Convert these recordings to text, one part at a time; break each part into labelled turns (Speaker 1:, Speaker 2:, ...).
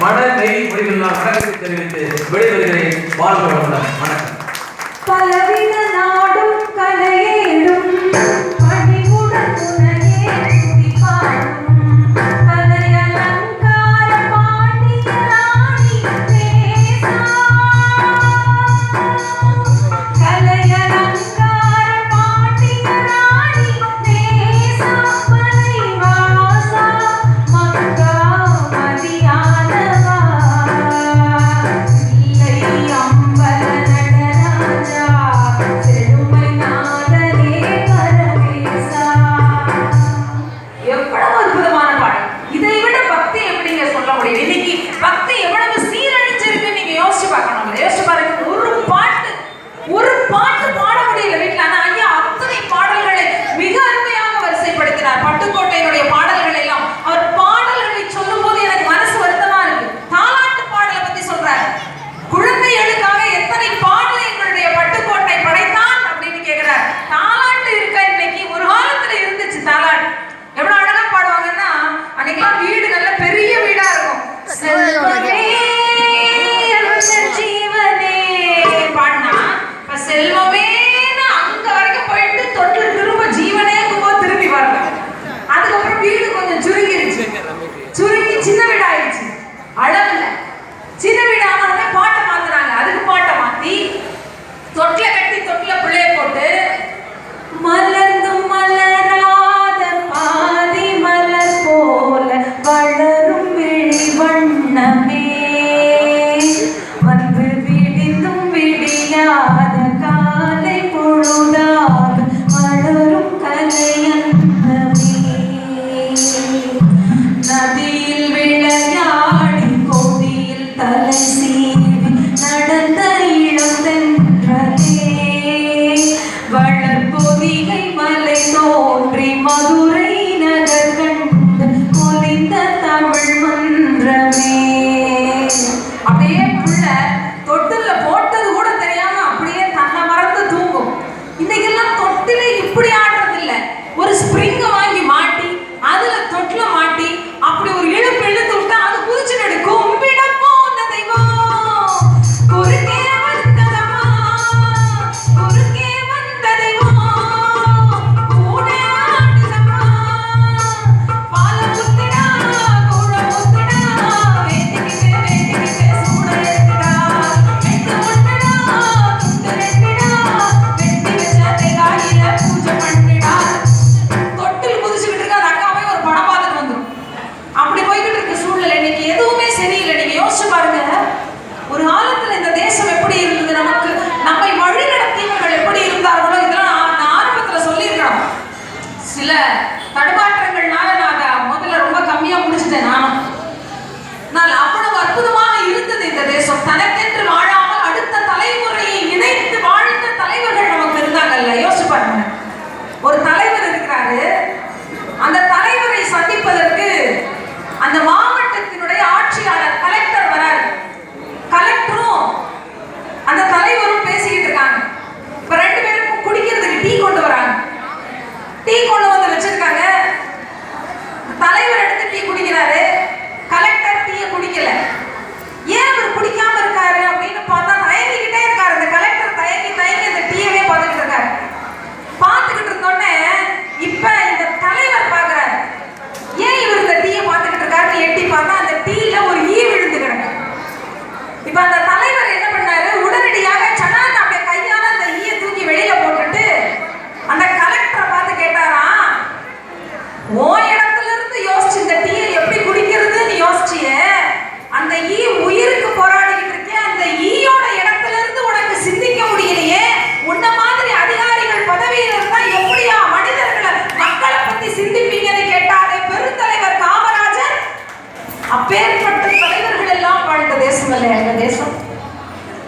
Speaker 1: மனதை முடிவில் நான் வணக்கத்தை தெரிவித்து விடைபெறுகிறேன். வாழ்க வளமுடன். வணக்கம்.
Speaker 2: பலவித நாடும் கலையேடும்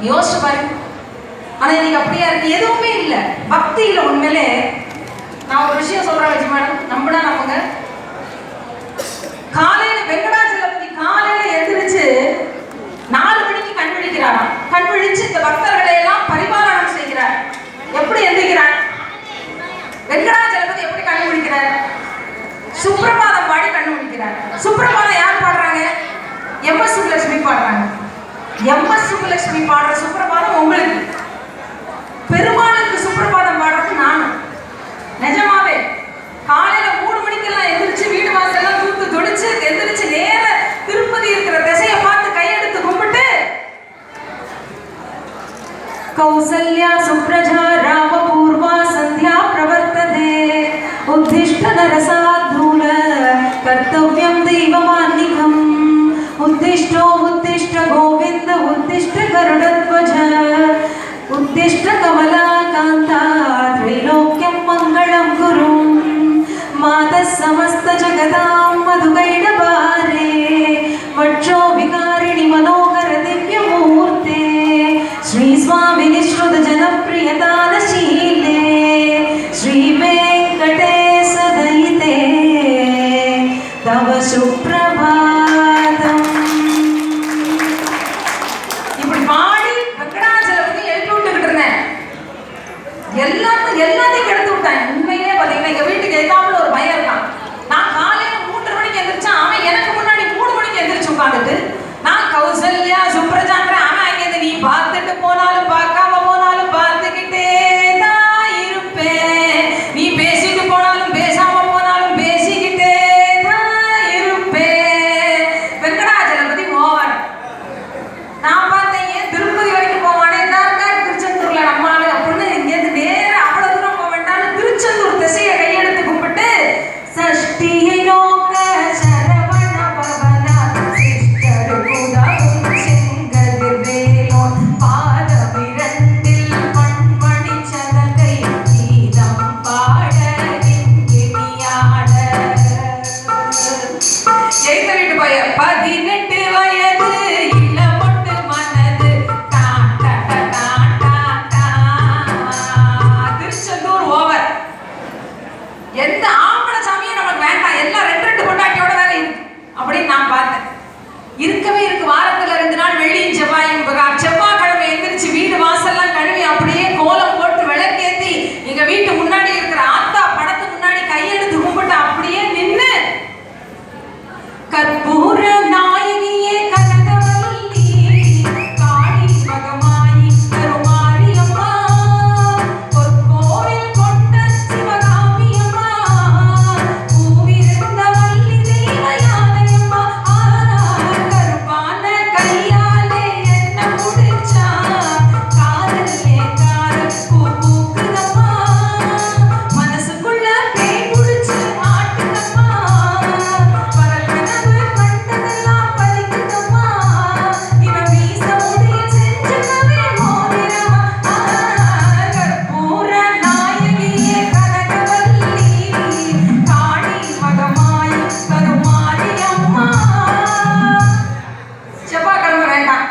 Speaker 3: யோசிச்சு பாருங்க. ஆனா இன்னைக்கு அப்படியே இருக்கு, எதுவுமே இல்லை. பக்தியில உண்மையிலே நான் ஒரு விஷயம் சொல்றேன் வச்சு மேடம், நம்பினா நம்புங்க. காலையில வெங்கடாச்சலபதி காலையில எழுந்திரிச்சு 4 மணிக்கு கண் விழிக்கிறாராம். கண் விழிச்சு இந்த பக்தர்களை எல்லாம் பரிபாலனம் செய்கிறார். எப்படி எந்திரிக்கிறார்? வெங்கடாச்சலபதி எப்படி கண் விழிக்கிறார்? சுப்ரபாதம் பாடி கண் விழிக்கிறார். சுப்ரபாதம் யார் பாடுறாங்க? எம்.எஸ். சுப்புலட்சுமி பாடுறாங்க. எம்எஸ் சுப்புலட்சுமி பாடுற சுப்பிரபாதம் உங்களுக்கு, பெருமாளுக்கு சுப்பிரபாதம் பாடுறது நான். நிஜமாவே காலையில 3 மணிக்கெல்லாம் எந்திரிச்சு வீடு வாசல்லாம் தூத்து தொடிச்சு எந்திரிச்சு நேர திருப்பதி இருக்கிற திசையை பார்த்து கையெடுத்து கும்பிட்டு
Speaker 2: கௌசல்யா சுப்ரஜா ராம பூர்வா சந்தியா பிரவர்த்ததே உத்திஷ்ட நரசாத்ரூல கர்த்தவ்யம் தெய்வமான்னிகம் உத்திஷ்டோ உத்திஷ்ட கோவிந்த உத்திஷ்ட கருடத்வஜ உத்திஷ்ட கமலாகாந்தா த்ரைலோக்யம் மங்களம் குரும் மாதः समस्त जगदां मधुकैटभारे वक्षो विकारिणि मनोहर दिव्यमूर्ते श्री स्वामी निश्रुत जनप्रियदानशीले श्री वेंकटेश दयिते तव सुप्रभातम्.
Speaker 3: இப்படி பாடி வெங்கடாச்சலபதி எழுப்பி விட்டுக்கிட்டு இருந்தேன். எல்லாத்தையும் கெடுத்து விட்டேன். உண்மையிலே பாத்தீங்கன்னா எங்க வீட்டுக்கு எதிராப்புல ஒரு பையன் இருக்கான். நான் காலையில 3 மணிக்கு எந்திரிச்சா அவன் எனக்கு முன்னாடி 3 மணிக்கு எந்திரிச்சு உட்காந்துட்டு நான் கௌசல்யா சுப்ரஜாங்கிற அவன் அங்கேருந்து நீ பார்த்துட்டு போனாலும் பார்க்காம போனாலும் பார்த்துக்கிட்டே தான் இருப்பேன், நீ பேசிட்டு போனாலும் பேசாம போனாலும் பேசிக்கிட்டே தான் இருப்பேன். வெங்கடாச்சலபதி ஓவர். நான் பார்த்தேன் ஏன் திருப்பதி வரைக்கும் போவானே, என்ன இருக்கா திருச்செந்தூர்ல நம்மளால அப்படின்னு இங்கேருந்து நேர அவ்வளவு தூரம் போக வேண்டாம்னு திருச்செந்தூர் திசையை கையெடுத்து கும்பிட்டு சஷ்டியை நோக்க சரவண பவனா சிஸ்டர் குதவும் செங்கதிர் வேலோன் பாதமிரண்டில் மண்மணி சதங்கை கீதம் பாட கிண்கிணியாட. எய்த வீட்டு பையன் 18 வயது இளமொட்டு மனது திருச்செந்தூர் ஓவர். எந்த ஆம்பளை சாமியும் நமக்கு வேண்டாம், எல்லாம் 2 பொண்டாட்டியோட வேற இருக்கு அப்படின்னு நான் பார்த்தேன். இருக்கவே இருக்கு. வாரத்துல 2 நாள் வெள்ளியும் செவ்வாயும் செவ்வாய்க்கிழமை எந்திரிச்சு வீடு வாசல்லாம் கழுவி அப்படியே கோலம் போட்டு விளக்கேத்தி எங்க வீட்டு முன்னாடி இருக்கிற ஆத்தா படத்து முன்னாடி கையெடுத்து கும்பிட்டு அப்படியே நின்னு கற்பூர நாயகியே கனகவல்லி காளி மகமாயி கருமாரியம்மா பொற்கோவில் கொண்ட சிவகாமியம்மா பூவிருந்த வள்ளி தெய்வயானையம்மா கருப்பான கையாலே என்ன முடிச்சா காதலே காதல் பூ பூக்குதம்மா மனசுக்குள்ள பேய் குடிச்சு ஆட்டுதம்மா பரல்கனவு கண்டதெல்லாம் பலிக்குதம்மா இவன் வீச முடிய செஞ்சனவே மோதிரமா கற்பூர நாயகியே கனகவல்லி காளி மகமாய் கருமாரியம்மா. செவ்வாய்க்கிழமை வேண்டாம்,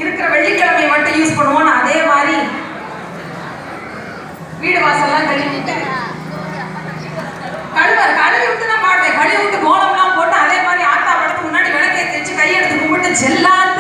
Speaker 3: இருக்கிற வெள்ளிக்கிழமை மட்டும் யூஸ் பண்ணுவோம். அதே மாதிரி வீடு வாசல்லாம் கழுவிட்டு கழுவி விட்டு தான் பாடுவேன். கழுவி விட்டு கோலம்லாம் போட்டு அதே மாதிரி ஆத்தா படத்துக்கு முன்னாடி விளக்கேத்தி வச்சு கையெடுத்து கும்பிட்டு செல்லாத